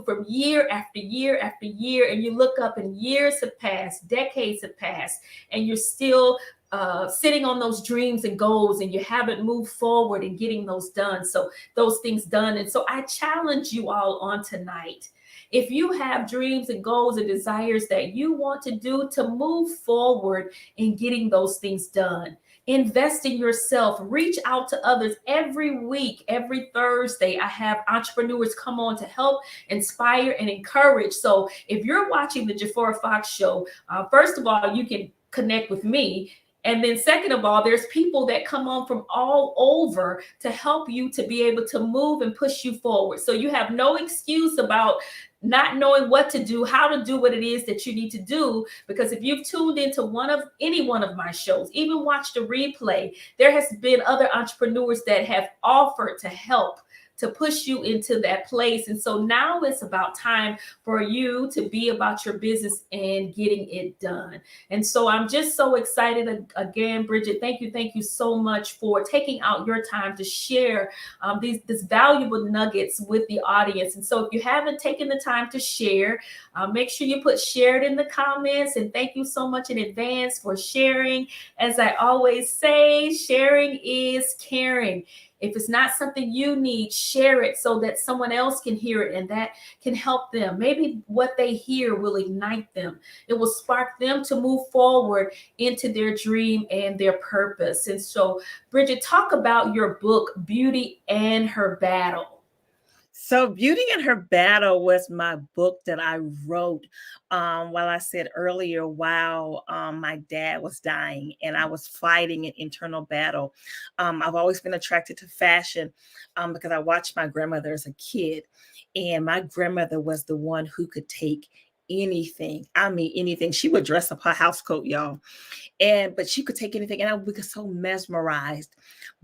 from year after year after year, and you look up and years have passed, decades have passed, and you're still sitting on those dreams and goals, and you haven't moved forward in getting those done. So those things done. And so I challenge you all on tonight. If you have dreams and goals and desires that you want to do, to move forward in getting those things done. Invest in yourself. Reach out to others. Every week, every Thursday, I have entrepreneurs come on to help, inspire, and encourage. So if you're watching the Jafora Fox Show, first of all, you can connect with me. And then second of all, there's people that come on from all over to help you to be able to move and push you forward. So you have no excuse about not knowing what to do, how to do what it is that you need to do. Because if you've tuned into any one of my shows, even watched a replay, there has been other entrepreneurs that have offered to help, to push you into that place. And so now it's about time for you to be about your business and getting it done. And so I'm just so excited. Again, Bridget, thank you so much for taking out your time to share these valuable nuggets with the audience. And so if you haven't taken the time to share, make sure you put shared in the comments. And thank you so much in advance for sharing. As I always say, sharing is caring. If it's not something you need, share it so that someone else can hear it and that can help them. Maybe what they hear will ignite them. It will spark them to move forward into their dream and their purpose. And so, Bridget, talk about your book, Beauty and Her Battle. So Beauty and Her Battle was my book that I wrote while I said earlier, while my dad was dying and I was fighting an internal battle. I've always been attracted to fashion because I watched my grandmother as a kid. And my grandmother was the one who could take anything. I mean, anything. She would dress up her house coat, y'all. But she could take anything. And I was so mesmerized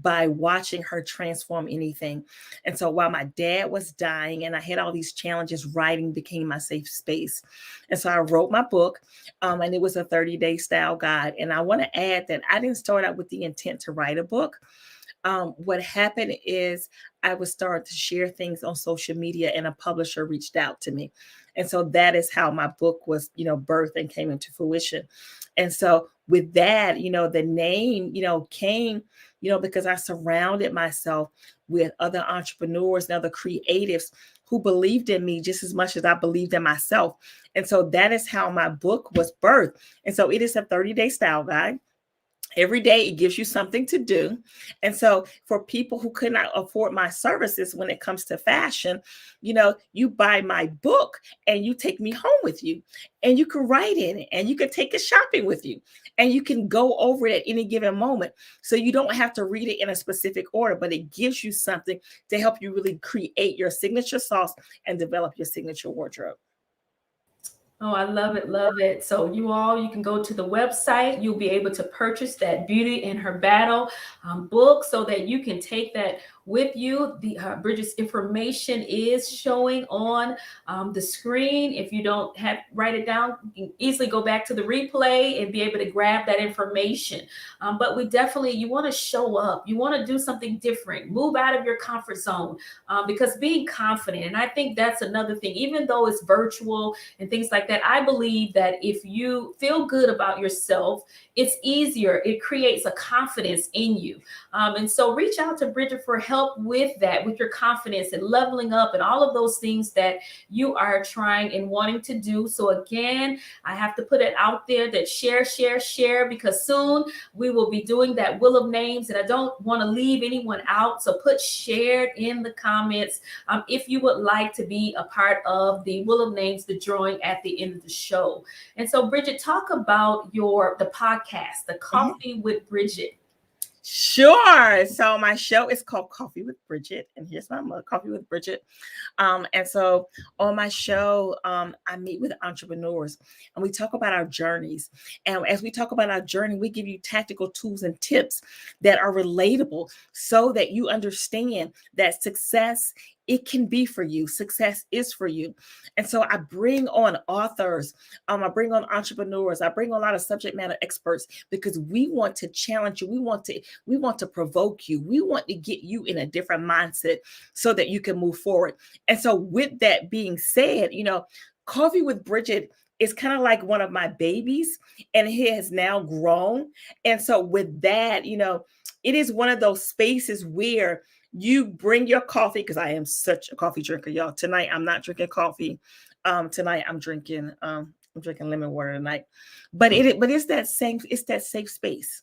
by watching her transform anything. And so while my dad was dying and I had all these challenges, writing became my safe space. And so I wrote my book and it was a 30-day style guide. And I want to add that I didn't start out with the intent to write a book. What happened is I was starting to share things on social media and a publisher reached out to me. And so that is how my book was, birthed and came into fruition. And so with that, the name, came, because I surrounded myself with other entrepreneurs and other creatives who believed in me just as much as I believed in myself. And so that is how my book was birthed. And so it is a 30-day style guide. Every day it gives you something to do. And so for people who could not afford my services when it comes to fashion, you buy my book and you take me home with you and you can write in it and you can take it shopping with you and you can go over it at any given moment. So you don't have to read it in a specific order, but it gives you something to help you really create your signature sauce and develop your signature wardrobe. Oh, I love it. Love it. So you can go to the website. You'll be able to purchase that Beauty and Her Battle book so that you can take that with you. Bridget's information is showing on the screen. If you don't write it down, you can easily go back to the replay and be able to grab that information. But you want to show up. You want to do something different. Move out of your comfort zone because being confident, and I think that's another thing, even though it's virtual and things like that, I believe that if you feel good about yourself, it's easier. It creates a confidence in you. And so reach out to Bridget for help with that, with your confidence and leveling up and all of those things that you are trying and wanting to do. So again, I have to put it out there that share, because soon we will be doing that wheel of names and I don't want to leave anyone out. So put shared in the comments if you would like to be a part of the wheel of names, the drawing at the end of the show. And so Bridget, talk about the podcast, the Coffee with Bridget. Sure. So my show is called Coffee with Bridget, and here's my mug, Coffee with Bridget. And so on my show, I meet with entrepreneurs and we talk about our journeys. And as we talk about our journey, we give you tactical tools and tips that are relatable so that you understand that success, it can be for you. Success is for you. And so I bring on authors, I bring on entrepreneurs, I bring on a lot of subject matter experts because we want to challenge you. We want to provoke you. We want to get you in a different mindset so that you can move forward. And so with that being said, Coffee with Bridget it's kind of like one of my babies, and he has now grown. And so with that, it is one of those spaces where you bring your coffee, because I am such a coffee drinker, y'all. Tonight I'm not drinking coffee. Tonight I'm drinking lemon water tonight. But it's that safe space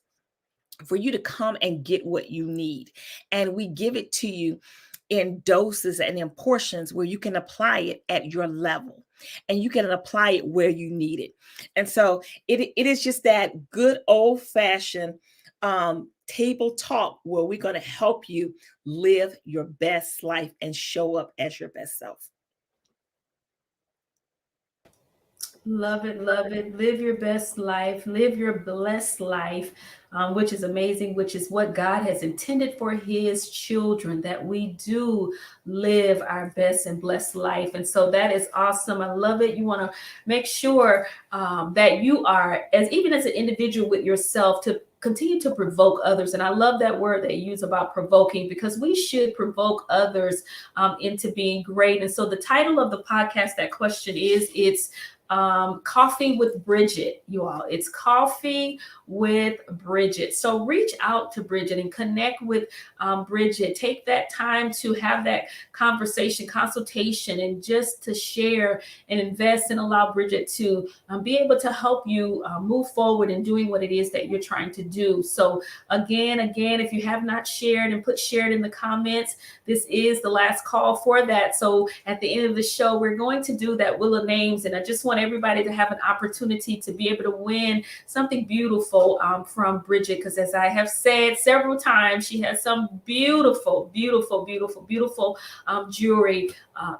for you to come and get what you need. And we give it to you in doses and in portions where you can apply it at your level, and you can apply it where you need it. And so it is just that good old fashioned table talk where we're going to help you live your best life and show up as your best self. Love it, love it. Live your best life, live your blessed life, which is amazing, which is what God has intended for his children, that we do live our best and blessed life. And so that is awesome. I love it. You want to make sure that you are, even as an individual with yourself, to continue to provoke others. And I love that word that you use about provoking, because we should provoke others into being great. And so the title of the podcast, that question is, it's Coffee with Bridget, you all. It's Coffee with Bridget. So reach out to Bridget and connect with Bridget. Take that time to have that consultation, and just to share and invest and allow Bridget to be able to help you move forward in doing what it is that you're trying to do. So again, if you have not shared, and shared in the comments, this is the last call for that. So at the end of the show, we're going to do that wheel of names, and I just want everybody to have an opportunity to be able to win something beautiful from Bridget, because as I have said several times, she has some beautiful jewelry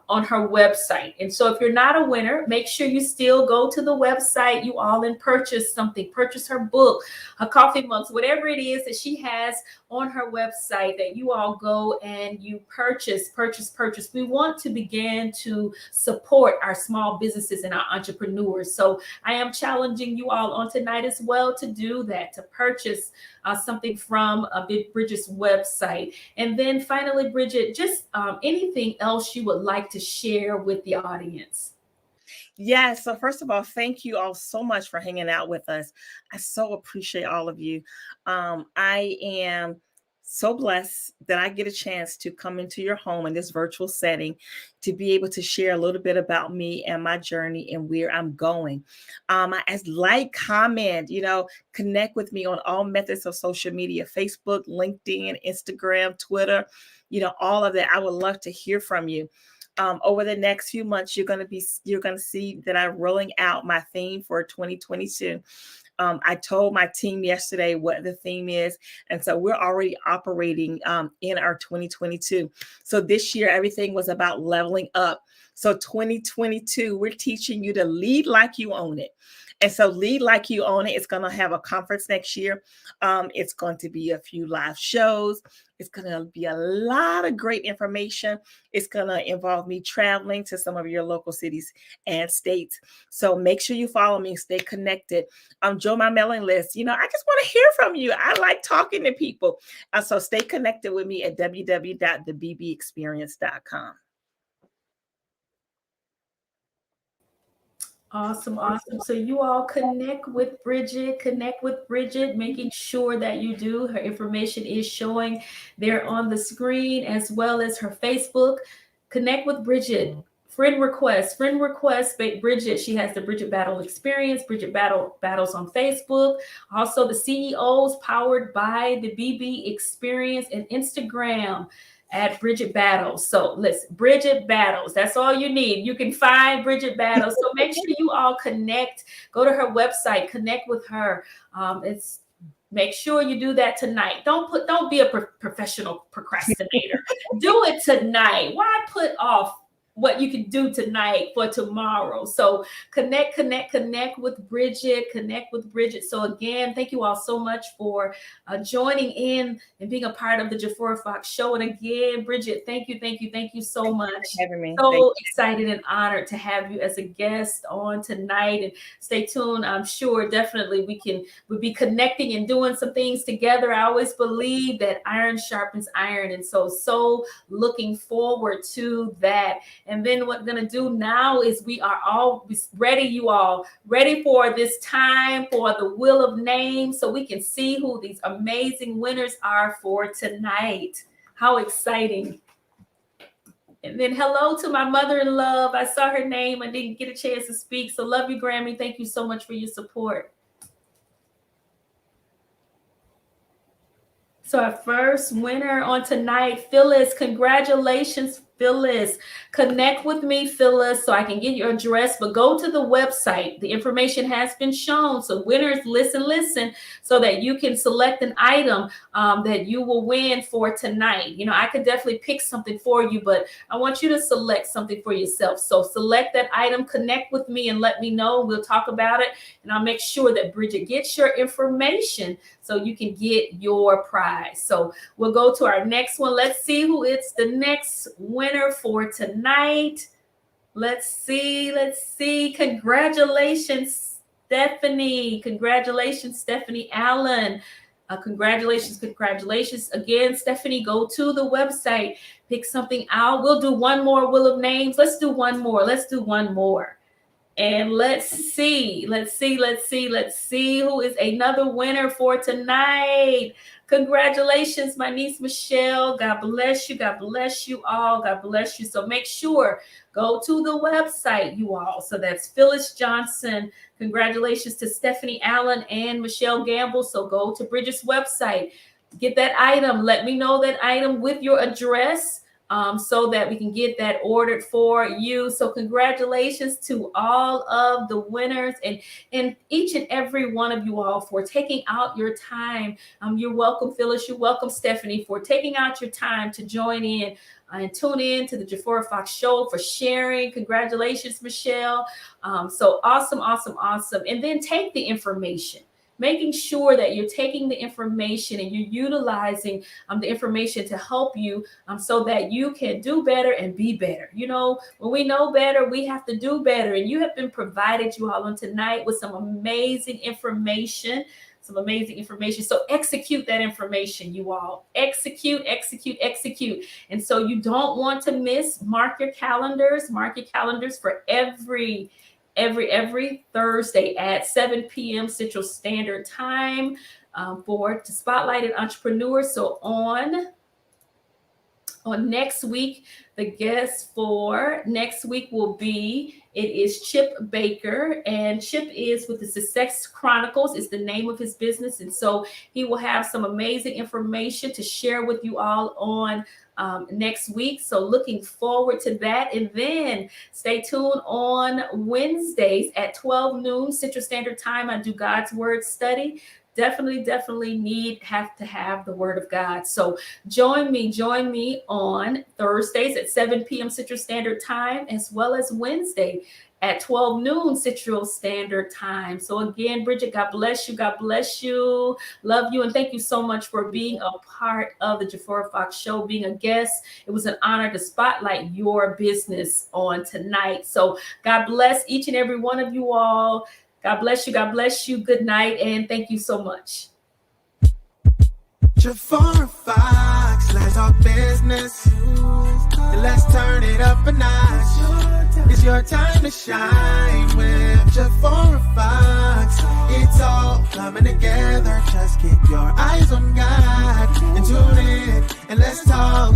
on her website. And so if you're not a winner, make sure you still go to the website, you all, and purchase something. Purchase her book, her coffee mugs, whatever it is that she has on her website, that you all go and you purchase. We want to begin to support our small businesses and our entrepreneurs. So I am challenging you all on tonight as well to do that, to purchase something from Bridget's website. And then finally, Bridget, just anything else you would like to share with the audience? Yes. So first of all, thank you all so much for hanging out with us. I so appreciate all of you. I am so blessed that I get a chance to come into your home in this virtual setting to be able to share a little bit about me and my journey and where I'm going. Comment, connect with me on all methods of social media: Facebook, LinkedIn, Instagram, Twitter, all of that. I would love to hear from you. Over the next few months, you're going to see that I'm rolling out my theme for 2022. I told my team yesterday what the theme is. And so we're already operating in our 2022. So this year, everything was about leveling up. So 2022, we're teaching you to lead like you own it. And so Lead Like You Own It. It's going to have a conference next year. It's going to be a few live shows. It's going to be a lot of great information. It's going to involve me traveling to some of your local cities and states. So make sure you follow me, stay connected. Join my mailing list. I just want to hear from you. I like talking to people. So stay connected with me at www.thebbexperience.com. Awesome. So you all connect with Bridget, making sure that you do. Her information is showing there on the screen, as well as her Facebook. Connect with Bridget. Friend request, Bridget. She has the Bridget Battle Experience, Bridget Battles on Facebook. Also the CEOs powered by the BB Experience, and Instagram at Bridget Battles. So listen, Bridget Battles, that's all you need. You can find Bridget Battles. So make sure you all connect, go to her website, connect with her. Make sure you do that tonight. Don't be a professional procrastinator. Do it tonight. Why put off what you can do tonight for tomorrow? So connect with Bridget. So again, thank you all so much for joining in and being a part of the Jafora Fox Show. And again, Bridget, thank you so much. Thanks for having me. So excited and honored to have you as a guest on tonight. And stay tuned. I'm sure definitely we'll be connecting and doing some things together. I always believe that iron sharpens iron. And so looking forward to that. And then what we're going to do now is we are all ready, you all, ready for this time for the wheel of names so we can see who these amazing winners are for tonight. How exciting. And then hello to my mother-in-law. I saw her name. I didn't get a chance to speak. So love you, Grammy. Thank you so much for your support. So our first winner on tonight, Phyllis. Congratulations, Phyllis. Connect with me, Phyllis, so I can get your address, but go to the website. The information has been shown. So winners, listen, so that you can select an item that you will win for tonight. You know, I could definitely pick something for you, but I want you to select something for yourself. So select that item, connect with me and let me know. We'll talk about it, and I'll make sure that Bridget gets your information so you can get your prize. So we'll go to our next one. Let's see who it's the next winner for tonight. Let's see. Congratulations, Stephanie. Congratulations, Stephanie Allen. Congratulations. Again, Stephanie, go to the website, pick something out. We'll do one more wheel of names. Let's do one more. And let's see who is another winner for tonight. Congratulations, my niece Michelle. God bless you. God bless you all. God bless you. So make sure, go to the website, you all. So that's Phyllis Johnson. Congratulations to Stephanie Allen and Michelle Gamble. So go to Bridget's website, get that item. Let me know that item with your address, so that we can get that ordered for you. So congratulations to all of the winners and each and every one of you all for taking out your time. You're welcome, Phyllis. You're welcome, Stephanie, for taking out your time to join in and tune in to the Jafora Fox Show, for sharing. Congratulations, Michelle. So awesome. And then take the information. Making sure that you're taking the information and you're utilizing the information to help you so that you can do better and be better. You know, when we know better, we have to do better. And you have been provided, you all, on tonight with some amazing information. So execute that information, you all. Execute. And so you don't want to miss. Mark your calendars for every Thursday at 7 p.m. Central Standard Time for to spotlight entrepreneurs. So on next week, the guest for next week is Chip Baker, and Chip is with the Success Chronicles is the name of his business. And so he will have some amazing information to share with you all on next week. So looking forward to that. And then stay tuned on Wednesdays at 12 noon Central Standard Time. I do God's Word study. Definitely have to have the Word of God. So join me on Thursdays at 7 p.m. Central Standard Time, as well as Wednesday at 12 noon Central Standard Time. So again, Bridget, God bless you. Love you. And thank you so much for being a part of the Jafora Fox Show, being a guest. It was an honor to spotlight your business on tonight. So God bless each and every one of you all. God bless you. Good night. And thank you so much. Jafora Fox, let's talk business. And let's turn it up a notch. It's your time to shine with Jafora Fox. It's all coming together. Just keep your eyes on God and tune in and let's talk